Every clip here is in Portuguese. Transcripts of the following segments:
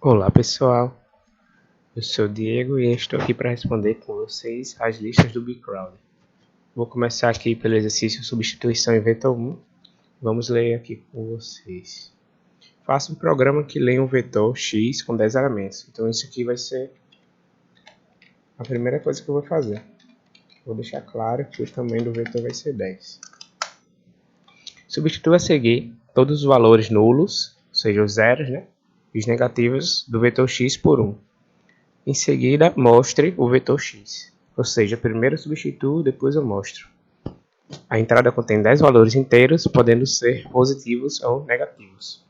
Olá pessoal, eu sou o Diego e estou aqui para responder com vocês as listas do bcrowd. Vou começar aqui pelo exercício substituição em vetor 1. Vamos ler aqui com vocês. Faça um programa que leia um vetor x com 10 elementos. Então isso aqui vai ser a primeira coisa que eu vou fazer. Vou deixar claro que o tamanho do vetor vai ser 10. Substitua a seguir todos os valores nulos, ou seja, os zeros, e os negativos do vetor x por 1. Em seguida, mostre o vetor x, ou seja, primeiro substituo, depois eu mostro. A entrada contém 10 valores inteiros, podendo ser positivos ou negativos.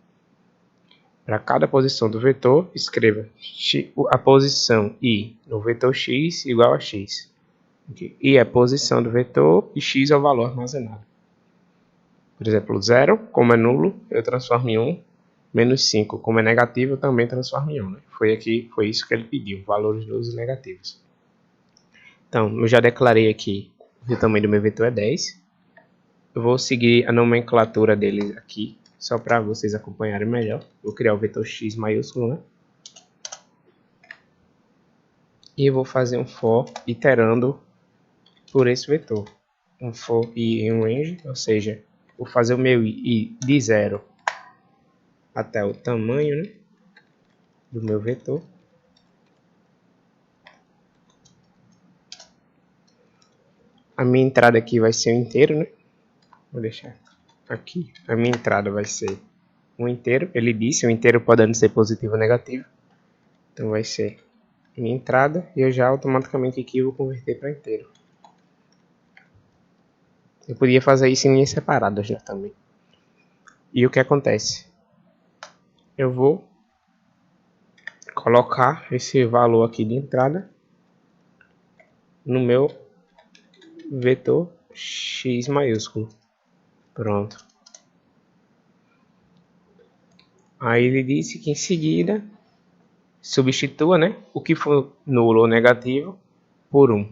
Para cada posição do vetor, escreva a posição i no vetor x igual a x. I é a posição do vetor e x é o valor armazenado. Por exemplo, 0, como é nulo, eu transformo em 1. Menos 5, como é negativo, eu também transformo em 1. Foi isso que ele pediu, valores nulos e negativos. Então, eu já declarei aqui que o tamanho do meu vetor é 10. Eu vou seguir a nomenclatura dele aqui, só para vocês acompanharem melhor. Vou criar o vetor x maiúsculo, E eu vou fazer um for iterando por esse vetor. Um for i em um range, ou seja, vou fazer o meu i de 0 até o tamanho, do meu vetor. A minha entrada aqui vai ser um inteiro, Vou deixar aqui. A minha entrada vai ser um inteiro. Ele disse, o inteiro podendo ser positivo ou negativo. Então vai ser minha entrada e eu já automaticamente aqui vou converter para inteiro. Eu podia fazer isso em linhas separadas já também. E o que acontece? Eu vou colocar esse valor aqui de entrada no meu vetor x maiúsculo. Pronto. Aí ele disse que em seguida substitua, o que for nulo ou negativo por 1.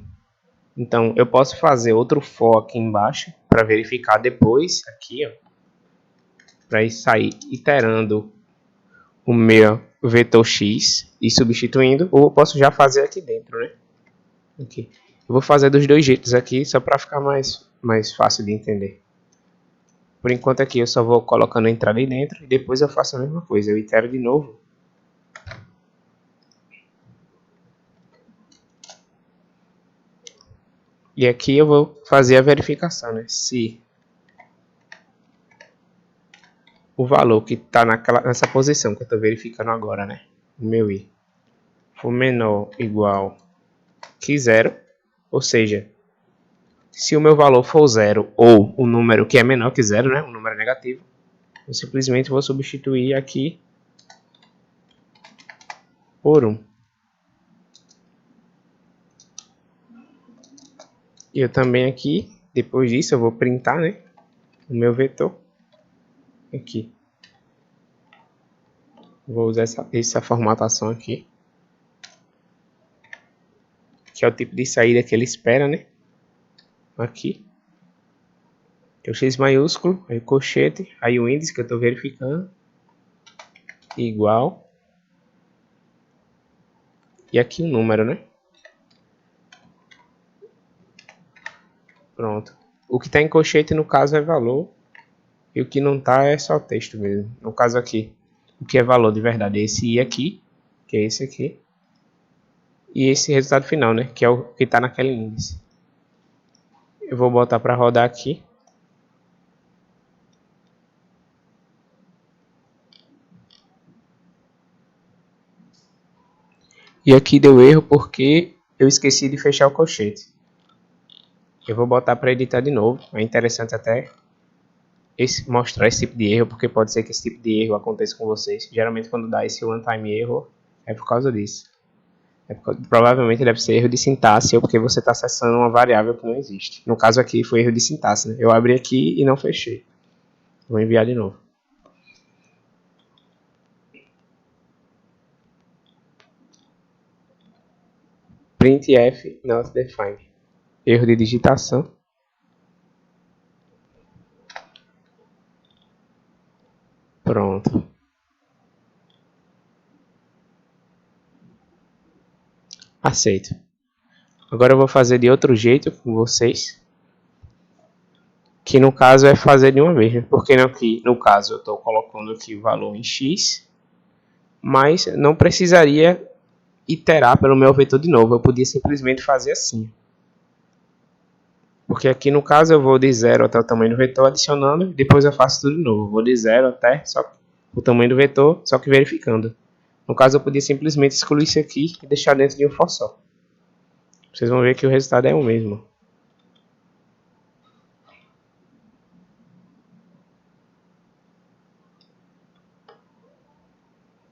Então eu posso fazer outro for aqui embaixo para verificar depois aqui, para sair iterando o meu vetor x e substituindo, ou eu posso já fazer aqui dentro, Aqui. Eu vou fazer dos dois jeitos aqui, só para ficar mais fácil de entender. Por enquanto aqui eu só vou colocando a entrada aí dentro e depois eu faço a mesma coisa, eu itero de novo. E aqui eu vou fazer a verificação, se o valor que está nessa posição que eu estou verificando agora, o meu i, for menor ou igual que 0, ou seja, se o meu valor for 0 ou o número que é menor que 0, um número negativo, eu simplesmente vou substituir aqui por 1. E eu também aqui, depois disso, eu vou printar, o meu vetor aqui. Vou usar essa formatação aqui, que é o tipo de saída que ele espera, Aqui. Que é o x maiúsculo, aí o colchete, aí o índice que eu estou verificando, igual. E aqui o número, Pronto. O que está em colchete no caso é valor, e o que não está é só texto mesmo. No caso aqui, o que é valor de verdade é esse i aqui, que é esse aqui, e esse resultado final, que é o que está naquele índice. Eu vou botar para rodar aqui. E aqui deu erro porque eu esqueci de fechar o colchete. Eu vou botar para editar de novo. É interessante até mostrar esse tipo de erro, porque pode ser que esse tipo de erro aconteça com vocês. Geralmente quando dá esse one time erro, é por causa disso. Provavelmente deve ser erro de sintaxe ou porque você está acessando uma variável que não existe. No caso aqui foi erro de sintaxe, Eu abri aqui e não fechei. Vou enviar de novo. Printf not defined. Erro de digitação. Pronto. Aceito. Agora eu vou fazer de outro jeito com vocês. Que no caso é fazer de uma vez. Porque aqui, no caso eu estou colocando aqui o valor em x. Mas não precisaria iterar pelo meu vetor de novo. Eu podia simplesmente fazer assim. Porque aqui no caso eu vou de 0 até o tamanho do vetor adicionando. E depois eu faço tudo de novo. Vou de 0 até só o tamanho do vetor, só que verificando. No caso eu podia simplesmente excluir isso aqui e deixar dentro de um for só. Vocês vão ver que o resultado é o mesmo.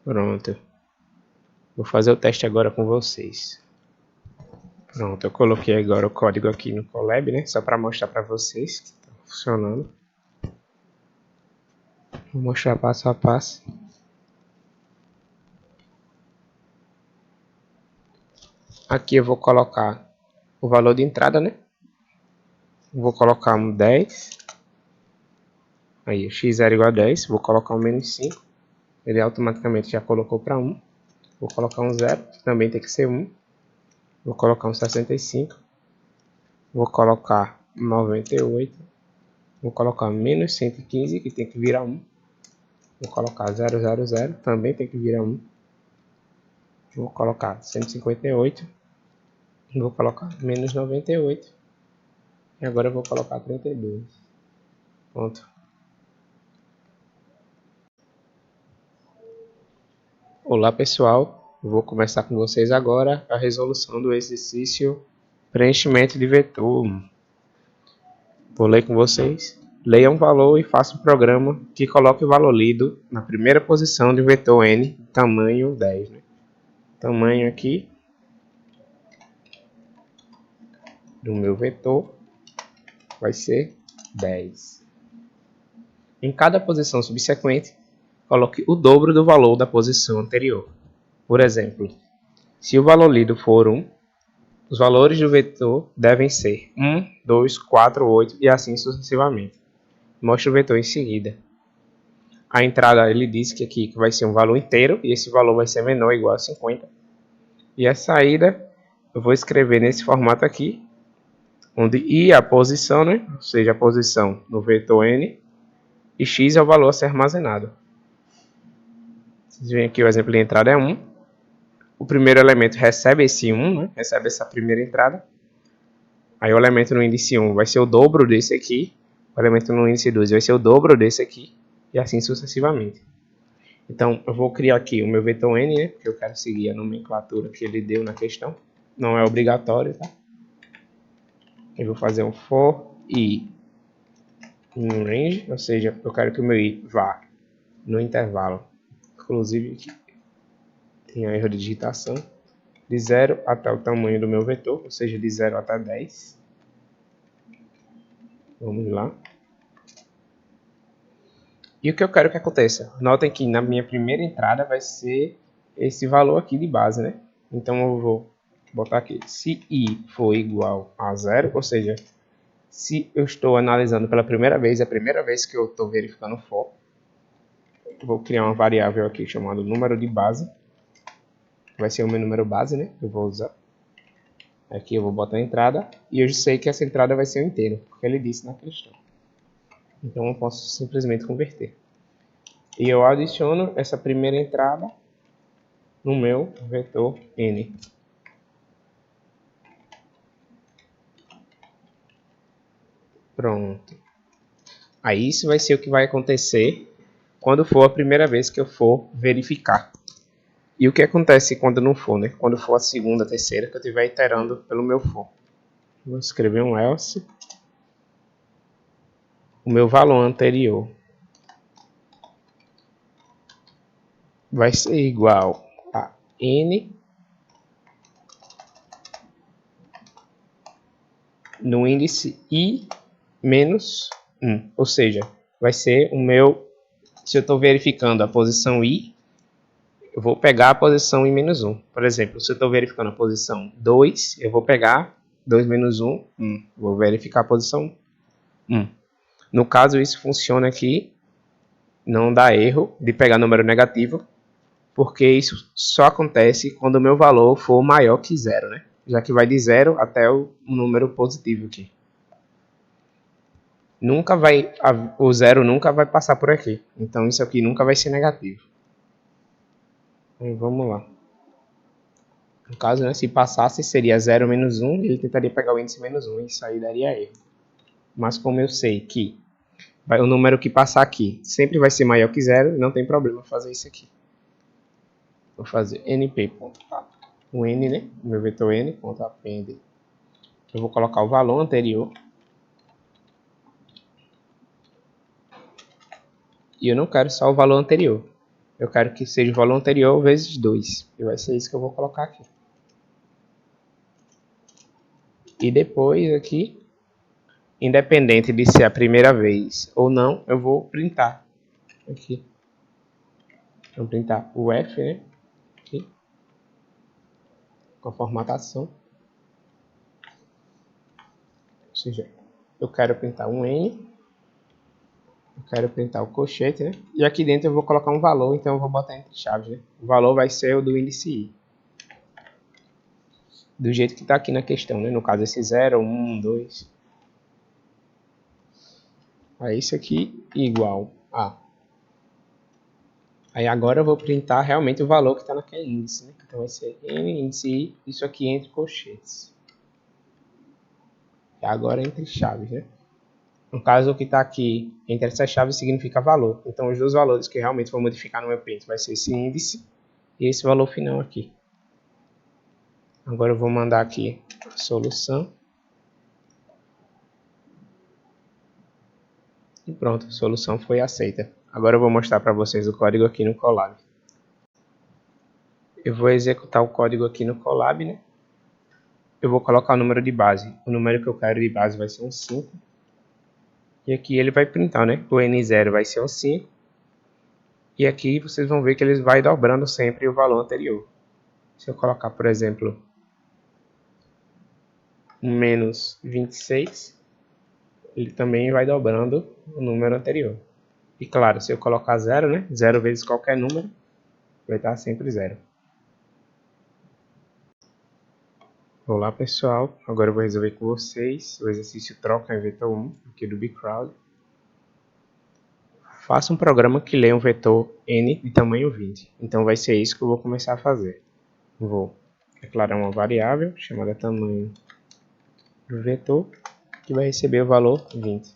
Pronto. Vou fazer o teste agora com vocês. Pronto, eu coloquei agora o código aqui no Colab, né? Só para mostrar para vocês que está funcionando. Vou mostrar passo a passo. Aqui eu vou colocar o valor de entrada, né? Vou colocar um 10. Aí, x0 igual a 10. Vou colocar um menos 5. Ele automaticamente já colocou para 1. Vou colocar um 0, que também tem que ser 1. Vou colocar um 65. Vou colocar 98. Vou colocar menos 115, que tem que virar 1. Vou colocar 000, também tem que virar 1. Vou colocar 158. Vou colocar menos 98. E agora eu vou colocar 32. Pronto. Olá pessoal, vou começar com vocês agora a resolução do exercício preenchimento de vetor. Vou ler com vocês. Leia um valor e faça um programa que coloque o valor lido na primeira posição de vetor n, tamanho 10. Né? Tamanho aqui do meu vetor vai ser 10. Em cada posição subsequente, coloque o dobro do valor da posição anterior. Por exemplo, se o valor lido for 1, os valores do vetor devem ser 1, 2, 4, 8 e assim sucessivamente. Mostre o vetor em seguida. A entrada ele diz que aqui vai ser um valor inteiro e esse valor vai ser menor ou igual a 50. E a saída eu vou escrever nesse formato aqui, onde i é a posição, né? Ou seja, a posição no vetor n, e x é o valor a ser armazenado. Vocês veem aqui o exemplo de entrada é 1. O primeiro elemento recebe esse 1, né? Recebe essa primeira entrada. Aí o elemento no índice 1 vai ser o dobro desse aqui. O elemento no índice 2 vai ser o dobro desse aqui. E assim sucessivamente. Então, eu vou criar aqui o meu vetor n, né? Porque eu quero seguir a nomenclatura que ele deu na questão. Não é obrigatório, tá? Eu vou fazer um for i em range, ou seja, eu quero que o meu i vá no intervalo. Inclusive, aqui tem erro de digitação. De 0 até o tamanho do meu vetor, ou seja, de 0 até 10. Vamos lá. E o que eu quero que aconteça? Notem que na minha primeira entrada vai ser esse valor aqui de base, né? Então eu vou botar aqui, se i for igual a 0, ou seja, se eu estou analisando pela primeira vez, é a primeira vez que eu estou verificando o for, eu vou criar uma variável aqui chamada número de base. Vai ser o meu número base, né? Eu vou usar. Aqui eu vou botar a entrada, e eu já sei que essa entrada vai ser um inteiro, porque ele disse na questão. Então eu posso simplesmente converter. E eu adiciono essa primeira entrada no meu vetor n. Pronto. Aí isso vai ser o que vai acontecer quando for a primeira vez que eu for verificar. E o que acontece quando não for, né? Quando for a segunda, terceira, que eu estiver iterando pelo meu for. Vou escrever um else. O meu valor anterior vai ser igual a n no índice i menos 1. Ou seja, vai ser o meu... Se eu estou verificando a posição i, eu vou pegar a posição i menos 1. Por exemplo, se eu estou verificando a posição 2, eu vou pegar 2 menos 1, 1. Vou verificar a posição 1. No caso, isso funciona aqui. Não dá erro de pegar número negativo. porque isso só acontece quando o meu valor for maior que 0, né? Já que vai de 0 até o número positivo aqui. Nunca vai, o 0 nunca vai passar por aqui. Então isso aqui nunca vai ser negativo. Então, vamos lá. No caso, né, se passasse, seria 0 menos 1, ele tentaria pegar o índice menos 1, isso aí daria erro. Mas como eu sei que o número que passar aqui sempre vai ser maior que 0, não tem problema fazer isso aqui. Vou fazer np.append, o n, né, meu vetor n.append. Eu vou colocar o valor anterior. E eu não quero só o valor anterior. Eu quero que seja o valor anterior vezes 2. E vai ser isso que eu vou colocar aqui. E depois aqui, independente de ser a primeira vez ou não, eu vou printar aqui. Vou printar o F, né? Aqui. Com a formatação. Ou seja, eu quero printar um N. Eu quero printar o colchete, né? E aqui dentro eu vou colocar um valor, então eu vou botar entre chaves, né? O valor vai ser o do índice I. Do jeito que está aqui na questão, né? No caso, esse 0, 1, 2. Aí isso aqui igual a. Aí agora eu vou printar realmente o valor que está naquele índice, né? Então vai ser N, índice I, isso aqui entre colchetes. E agora entre chaves, né? No caso, o que está aqui entre essas chaves significa valor. Então, os dois valores que realmente vou modificar no meu print vai ser esse índice e esse valor final aqui. Agora eu vou mandar aqui a solução. E pronto, a solução foi aceita. Agora eu vou mostrar para vocês o código aqui no Colab. Eu vou executar o código aqui no Colab, né? Eu vou colocar o número de base. O número que eu quero de base vai ser um 5. E aqui ele vai printar, né? O N0 vai ser um 5. E aqui vocês vão ver que ele vai dobrando sempre o valor anterior. Se eu colocar, por exemplo, um menos 26, ele também vai dobrando o número anterior. E claro, se eu colocar 0, né? 0 vezes qualquer número, vai estar sempre 0. Olá pessoal, agora eu vou resolver com vocês o exercício troca em vetor 1 aqui do bcrowd. Faça um programa que leia um vetor n de tamanho 20. Então vai ser isso que eu vou começar a fazer. Vou declarar uma variável chamada tamanho do vetor que vai receber o valor 20.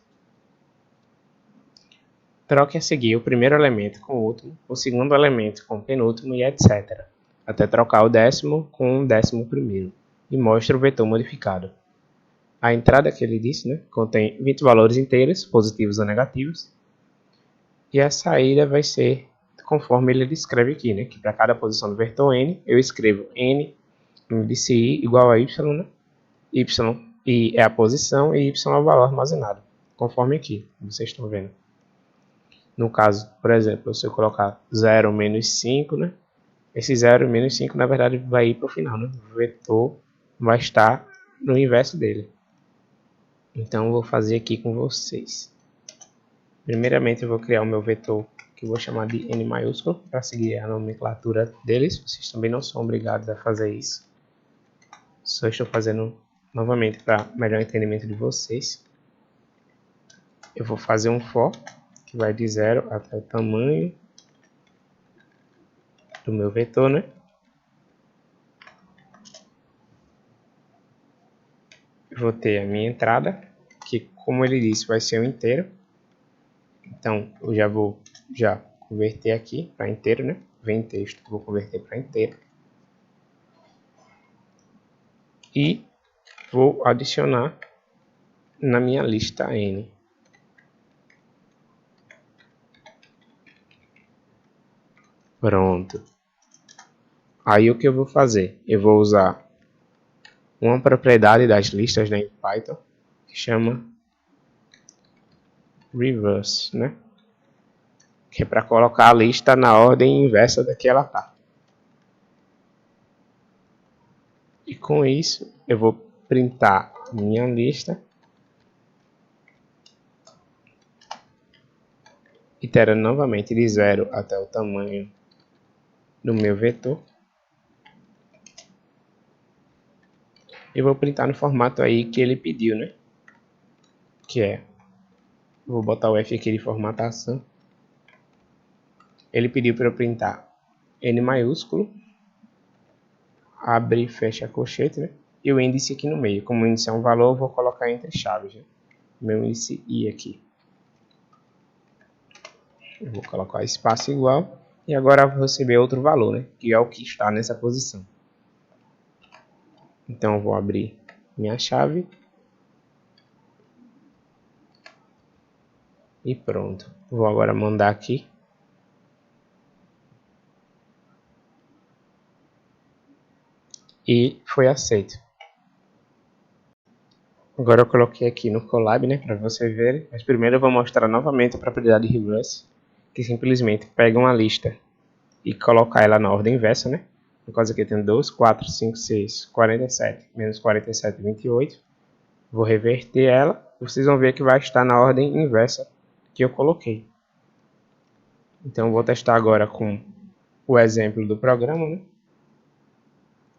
Troque a seguir o primeiro elemento com o último, o segundo elemento com o penúltimo e etc. Até trocar o décimo com o 11º. E mostra o vetor modificado. A entrada que ele disse, né, contém 20 valores inteiros, positivos ou negativos. E a saída vai ser conforme ele descreve aqui, né, que para cada posição do vetor n, eu escrevo n índice i igual a y, né? Y é a posição e y é o valor armazenado, conforme aqui, vocês estão vendo. No caso, por exemplo, se eu colocar 0 menos 5, né? Esse 0 menos 5, na verdade, vai ir para o final, né? O vetor vai estar no inverso dele. Então, eu vou fazer aqui com vocês. Primeiramente, eu vou criar o meu vetor, que eu vou chamar de n maiúsculo, para seguir a nomenclatura deles. Vocês também não são obrigados a fazer isso. Só estou fazendo novamente para melhor entendimento de vocês. Eu vou fazer um for, que vai de 0 até o tamanho do meu vetor, né? Eu vou ter a minha entrada, que como ele disse, vai ser um inteiro. Então, eu já vou converter aqui para inteiro, né? Vem texto, vou converter para inteiro. E vou adicionar na minha lista N. Pronto. Aí o que eu vou fazer? Eu vou usar uma propriedade das listas, né, em Python, que chama reverse, né? Que é para colocar a lista na ordem inversa da que ela está. E com isso, eu vou printar minha lista, iterando novamente de 0 até o tamanho no meu vetor. E vou printar no formato aí que ele pediu, né? Que é, vou botar o F aqui de formatação. Ele pediu para eu printar N maiúsculo, abre e fecha colchete, né? E o índice aqui no meio. Como o índice é um valor, eu vou colocar entre chaves, né? Meu índice I aqui. Eu vou colocar espaço igual. E agora eu vou receber outro valor, né? Que é o que está nessa posição. Então eu vou abrir minha chave. E pronto. Vou agora mandar aqui. E foi aceito. Agora eu coloquei aqui no Colab, né, para você ver. Mas primeiro eu vou mostrar novamente a propriedade reverse, que simplesmente pega uma lista e coloca ela na ordem inversa, né? No caso aqui tem 2, 4, 5, 6, 47, menos 47, 28. Vou reverter ela. Vocês vão ver que vai estar na ordem inversa que eu coloquei. Então eu vou testar agora com o exemplo do programa, né?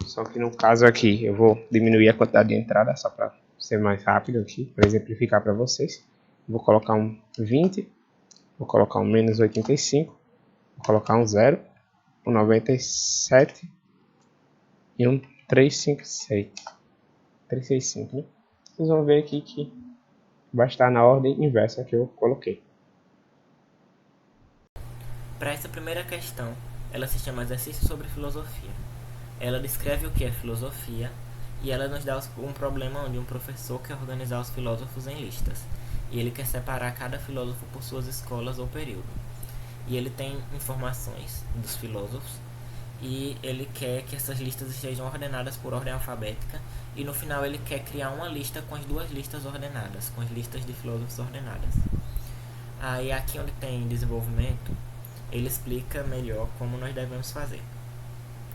Só que no caso aqui eu vou diminuir a quantidade de entrada só para ser mais rápido aqui, para exemplificar para vocês. Vou colocar um 20, vou colocar um menos 85, vou colocar um 0, um 97 e um 356. 365, né? Vocês vão ver aqui que vai estar na ordem inversa que eu coloquei. Para essa primeira questão, ela se chama Exercício sobre Filosofia. Ela descreve o que é filosofia e ela nos dá um problema onde um professor quer organizar os filósofos em listas. E ele quer separar cada filósofo por suas escolas ou período. E ele tem informações dos filósofos e ele quer que essas listas estejam ordenadas por ordem alfabética e no final ele quer criar uma lista com as duas listas ordenadas, com as listas de filósofos ordenadas. Aí aqui onde tem desenvolvimento, ele explica melhor como nós devemos fazer.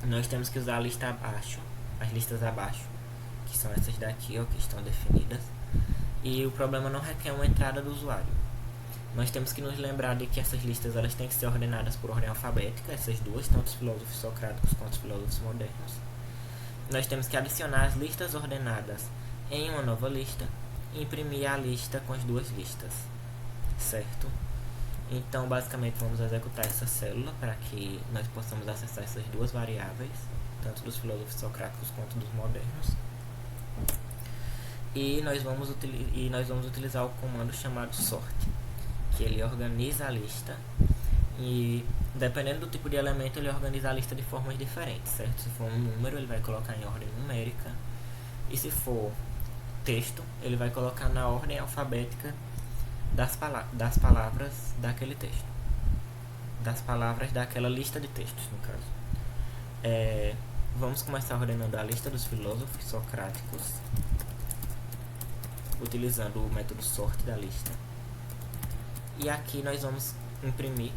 Nós temos que usar a lista abaixo, as listas abaixo, que são essas daqui, ó, que estão definidas. E o problema não requer uma entrada do usuário. Nós temos que nos lembrar de que essas listas elas têm que ser ordenadas por ordem alfabética, essas duas, tanto os filósofos socráticos quanto os filósofos modernos. Nós temos que adicionar as listas ordenadas em uma nova lista e imprimir a lista com as duas listas, certo? Então, basicamente, vamos executar essa célula para que nós possamos acessar essas duas variáveis, tanto dos filósofos socráticos quanto dos modernos. E nós vamos utilizar o comando chamado sort, que ele organiza a lista e, dependendo do tipo de elemento, ele organiza a lista de formas diferentes, certo? Se for um número, ele vai colocar em ordem numérica, e se for texto, ele vai colocar na ordem alfabética das palavras daquele texto, das palavras daquela lista de textos, no caso. Vamos começar ordenando a lista dos filósofos socráticos, utilizando o método sort da lista. E aqui nós vamos imprimir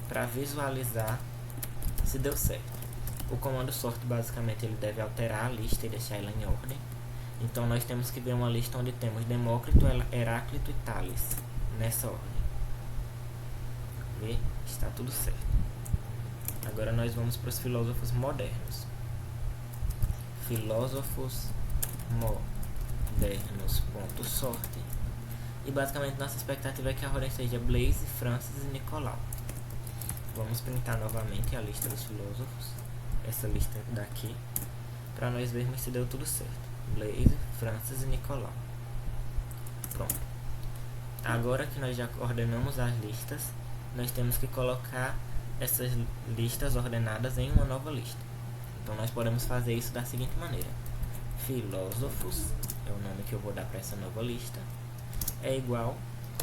para visualizar se deu certo. O comando sort basicamente ele deve alterar a lista e deixar ela em ordem. Então nós temos que ver uma lista onde temos Demócrito, Heráclito e Tales nessa ordem. Vê? Está tudo certo. Agora nós vamos para os filósofos modernos. Filósofos modernos, ponto sorte. E basicamente nossa expectativa é que a ordem seja Blaise, Francis e Nicolau. Vamos printar novamente a lista dos filósofos, essa lista daqui, para nós vermos se deu tudo certo. Blaise, Francis e Nicolau. Pronto. Agora que nós já ordenamos as listas, nós temos que colocar essas listas ordenadas em uma nova lista. Então nós podemos fazer isso da seguinte maneira: filósofos é o nome que eu vou dar para essa nova lista, é igual,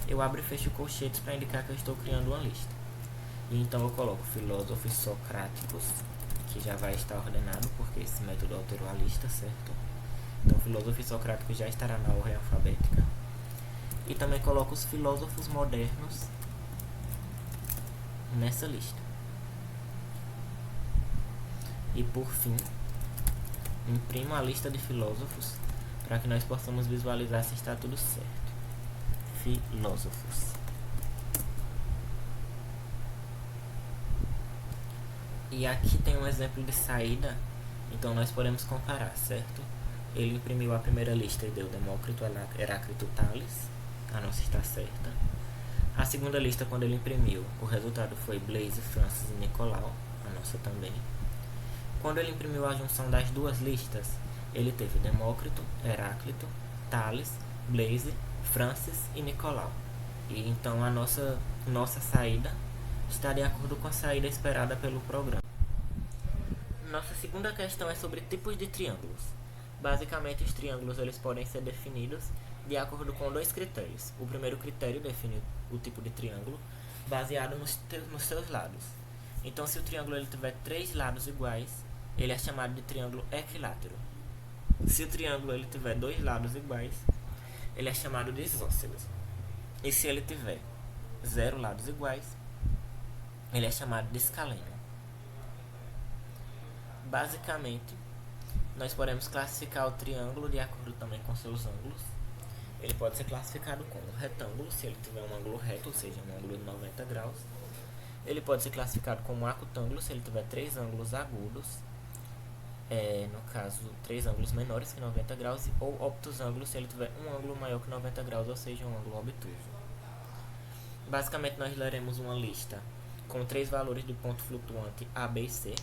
eu abro e fecho colchetes para indicar que eu estou criando uma lista. E então eu coloco filósofos socráticos, que já vai estar ordenado porque esse método alterou a lista, certo? Então filósofos socráticos já estará na ordem alfabética. E também coloco os filósofos modernos nessa lista. E por fim, imprimo a lista de filósofos para que nós possamos visualizar se está tudo certo. Filósofos. E aqui tem um exemplo de saída, então nós podemos comparar, certo? Ele imprimiu a primeira lista e deu Demócrito, Heráclito, Tales. A nossa está certa. A segunda lista, quando ele imprimiu, o resultado foi Blaise, Francis e Nicolau. A nossa também. Quando ele imprimiu a junção das duas listas, ele teve Demócrito, Heráclito, Tales, Blaise, Francis e Nicolau. E então a nossa saída está de acordo com a saída esperada pelo programa. Nossa segunda questão é sobre tipos de triângulos. Basicamente, os triângulos eles podem ser definidos de acordo com dois critérios. O primeiro critério define o tipo de triângulo baseado nos seus lados. Então, se o triângulo ele tiver três lados iguais, ele é chamado de triângulo equilátero. Se o triângulo ele tiver dois lados iguais, ele é chamado de isósceles. E se ele tiver zero lados iguais, ele é chamado de escaleno. Basicamente, nós podemos classificar o triângulo de acordo também com seus ângulos. Ele pode ser classificado como retângulo, se ele tiver um ângulo reto, ou seja, um ângulo de 90 graus. Ele pode ser classificado como acutângulo, se ele tiver três ângulos agudos, no caso, três ângulos menores que 90 graus, ou obtusângulo, se ele tiver um ângulo maior que 90 graus, ou seja, um ângulo obtuso. Basicamente, nós leremos uma lista com três valores do ponto flutuante A, B e C.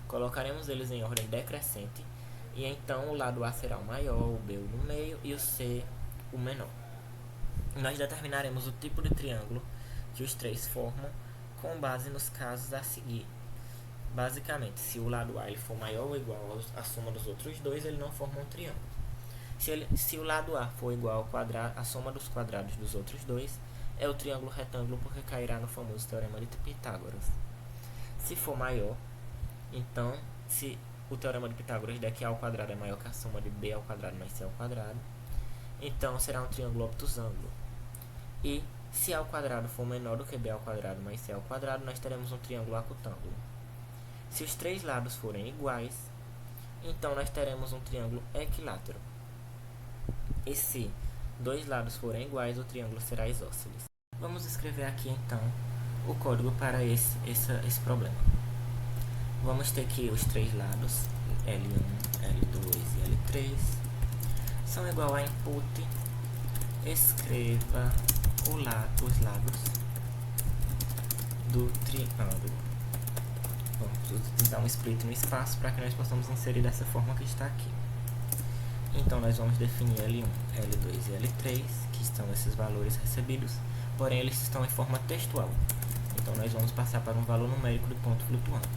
Colocaremos eles em ordem decrescente, e então o lado A será o maior, o B o do meio e o C o menor. Nós determinaremos o tipo de triângulo que os três formam com base nos casos a seguir. Basicamente, se o lado A ele for maior ou igual à soma dos outros dois, ele não forma um triângulo. Se o lado A for igual à soma dos quadrados dos outros dois, é o triângulo retângulo porque cairá no famoso teorema de Pitágoras. Se for maior, então, se o teorema de Pitágoras der que A ao quadrado é maior que a soma de B ao quadrado mais C ao quadrado, então será um triângulo obtusângulo. E se A ao quadrado for menor do que B ao quadrado mais C ao quadrado, nós teremos um triângulo acutângulo. Se os três lados forem iguais, então nós teremos um triângulo equilátero. E se dois lados forem iguais, o triângulo será isósceles. Vamos escrever aqui então o código para esse problema. Vamos ter que os três lados, L1, L2 e L3, são igual a input. Escreva os lados do triângulo. Vamos dar um split no espaço para que nós possamos inserir dessa forma que está aqui. Então, nós vamos definir L1, L2 e L3, que estão esses valores recebidos, porém eles estão em forma textual. Então, nós vamos passar para um valor numérico do ponto flutuante.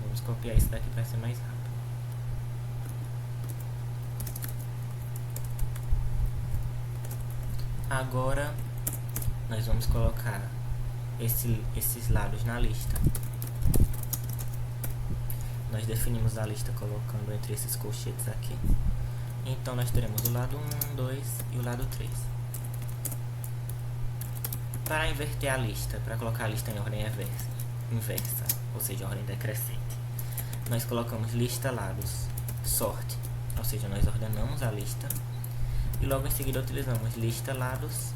Vamos copiar isso daqui para ser mais rápido. Agora, nós vamos colocar esses lados na lista. Nós definimos a lista colocando entre esses colchetes aqui. Então, nós teremos o lado 1, 2 e o lado 3. Para inverter a lista, para colocar a lista em ordem inversa, ou seja, ordem decrescente, nós colocamos lista lados sorte, ou seja, nós ordenamos a lista e logo em seguida utilizamos lista lados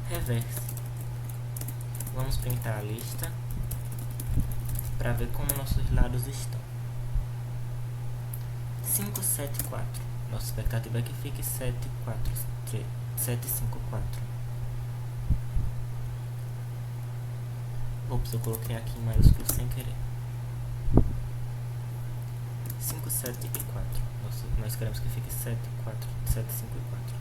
reverse. Vamos printar a lista para ver como nossos lados estão. 5, 7, 4. Nossa expectativa é que fique 7, 4, 3, 7, 5, 4. Ops, eu coloquei aqui em maiúsculo sem querer. 5, 7 e 4. Nós queremos que fique 7, 4, 7, 5 e 4.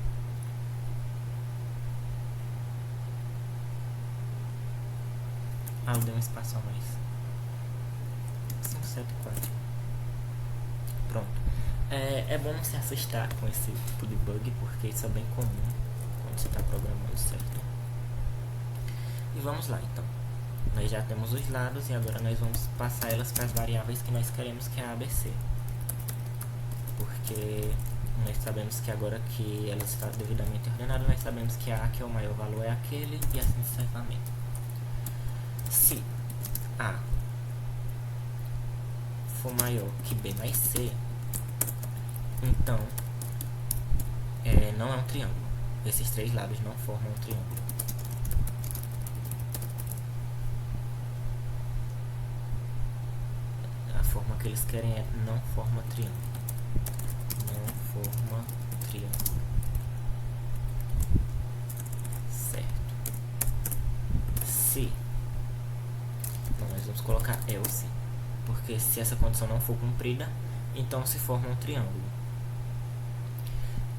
Eu dei um espaço a mais. 5, 7, 4. Pronto. É bom não se assustar com esse tipo de bug, porque isso é bem comum quando você está programando, certo? E vamos lá, então. Nós já temos os lados e agora nós vamos passar elas para as variáveis que nós queremos, que é a ABC. Porque nós sabemos que agora que ela está devidamente ordenada, nós sabemos que a que é o maior valor é aquele e assim sucessivamente. Se A for maior que B mais C, então não é um triângulo. Esses três lados não formam um triângulo. forma que eles querem é não forma triângulo. Não forma triângulo. Certo. Se. Então nós vamos colocar else. Porque se essa condição não for cumprida, então se forma um triângulo.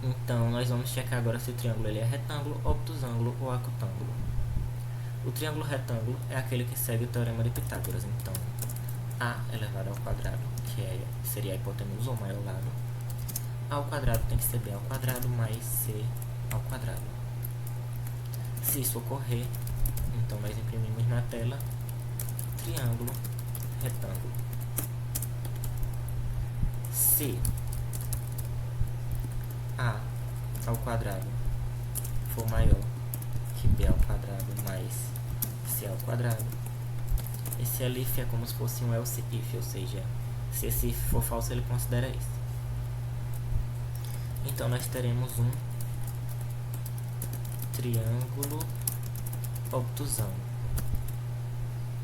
Então nós vamos checar agora se o triângulo ele é retângulo, obtusângulo ou acutângulo. O triângulo retângulo é aquele que segue o teorema de Pitágoras. Então A elevado ao quadrado, que seria a hipotenusa ou maior lado, A ao quadrado tem que ser B ao quadrado mais C ao quadrado. Se isso ocorrer, então nós imprimimos na tela triângulo retângulo. Se A ao quadrado for maior que B ao quadrado mais C ao quadrado, esse elif é como se fosse um else if, ou seja, se esse if for falso, ele considera isso. Então nós teremos um triângulo obtusângulo.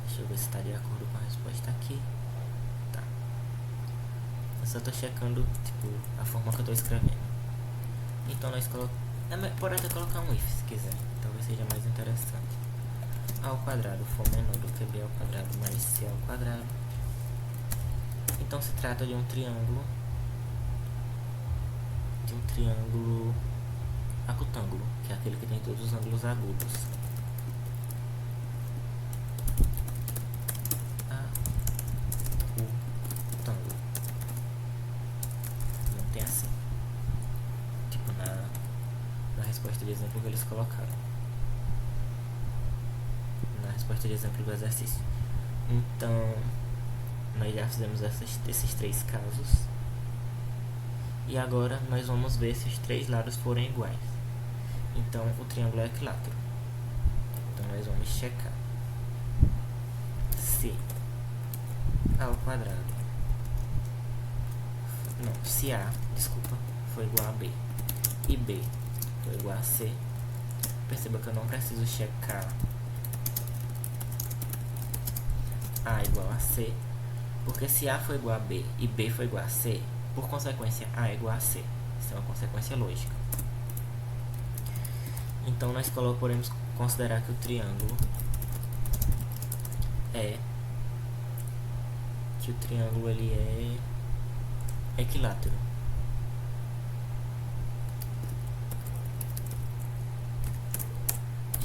Deixa eu ver se está de acordo com a resposta aqui. Tá. Eu só estou checando a forma que eu estou escrevendo. Então nós colocamos. Pode até colocar um if se quiser, talvez seja mais interessante. A ao quadrado for menor do que B ao quadrado mais C ao quadrado. Então se trata de um triângulo acutângulo, que é aquele que tem todos os ângulos agudos. Acutângulo. Não tem assim. Na resposta de exemplo que eles colocaram. Na resposta de exemplo do exercício. Então, nós já fizemos esses três casos. E agora nós vamos ver se os três lados forem iguais. Então o triângulo é equilátero. Então nós vamos checar se A ao quadrado se A, for igual a B e B for igual a C. Perceba que eu não preciso checar A igual a C, porque se A for igual a B e B for igual a C, por consequência, A é igual a C. Isso é uma consequência lógica. Então, nós podemos considerar que o triângulo ele é equilátero.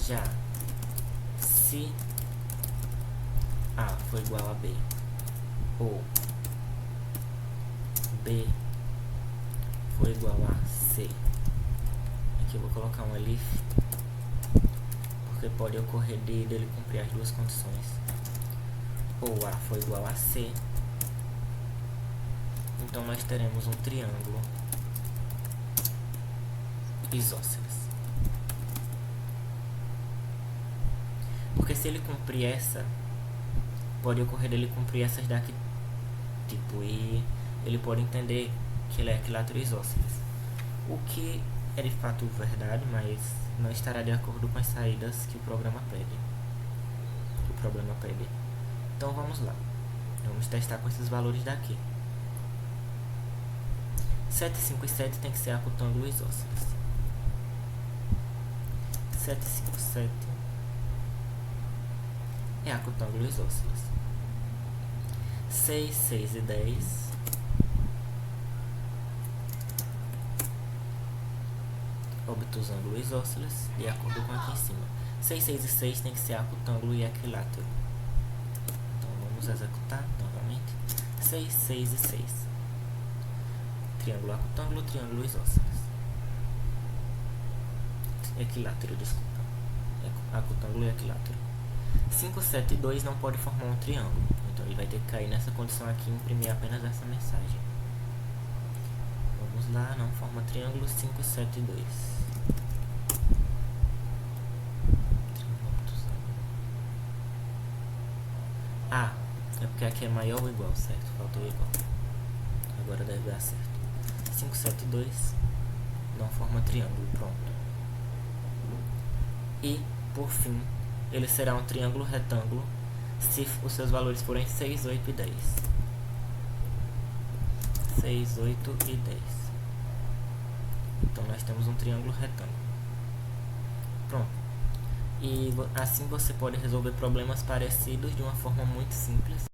Já se A for igual a B ou B for igual a C, aqui eu vou colocar um elif, porque pode ocorrer dele cumprir as duas condições, ou A for igual a C, então nós teremos um triângulo isósceles. Porque se ele cumprir essa, pode ocorrer dele cumprir essas daqui, e ele pode entender que ele é equilátero isósceles, o que é de fato verdade, mas não estará de acordo com as saídas que o programa pede. Então vamos lá, vamos testar com esses valores daqui. 7, 5 e 7 tem que ser acutângulo isósceles. 7, 5, 7 é acutângulo isósceles. 6, 6 e 10 obtusângulo isósceles, de acordo com aqui em cima. 6, 6 e 6 tem que ser acutângulo e equilátero. Então vamos executar novamente. 6, 6 e 6. Triângulo acutângulo, triângulo isósceles. Equilátero, desculpa. Acutângulo e equilátero. 5, 7 e 2 não pode formar um triângulo. Então ele vai ter que cair nessa condição aqui e imprimir apenas essa mensagem. Vamos lá, não forma triângulo. 5, 7 e 2. Ah, é porque aqui é maior ou igual, certo? Faltou igual. Agora deve dar certo. 5, 7 e 2 não forma triângulo, pronto. E, por fim, ele será um triângulo retângulo se os seus valores forem 6, 8 e 10. 6, 8 e 10. Então nós temos um triângulo retângulo. Pronto. E assim você pode resolver problemas parecidos de uma forma muito simples.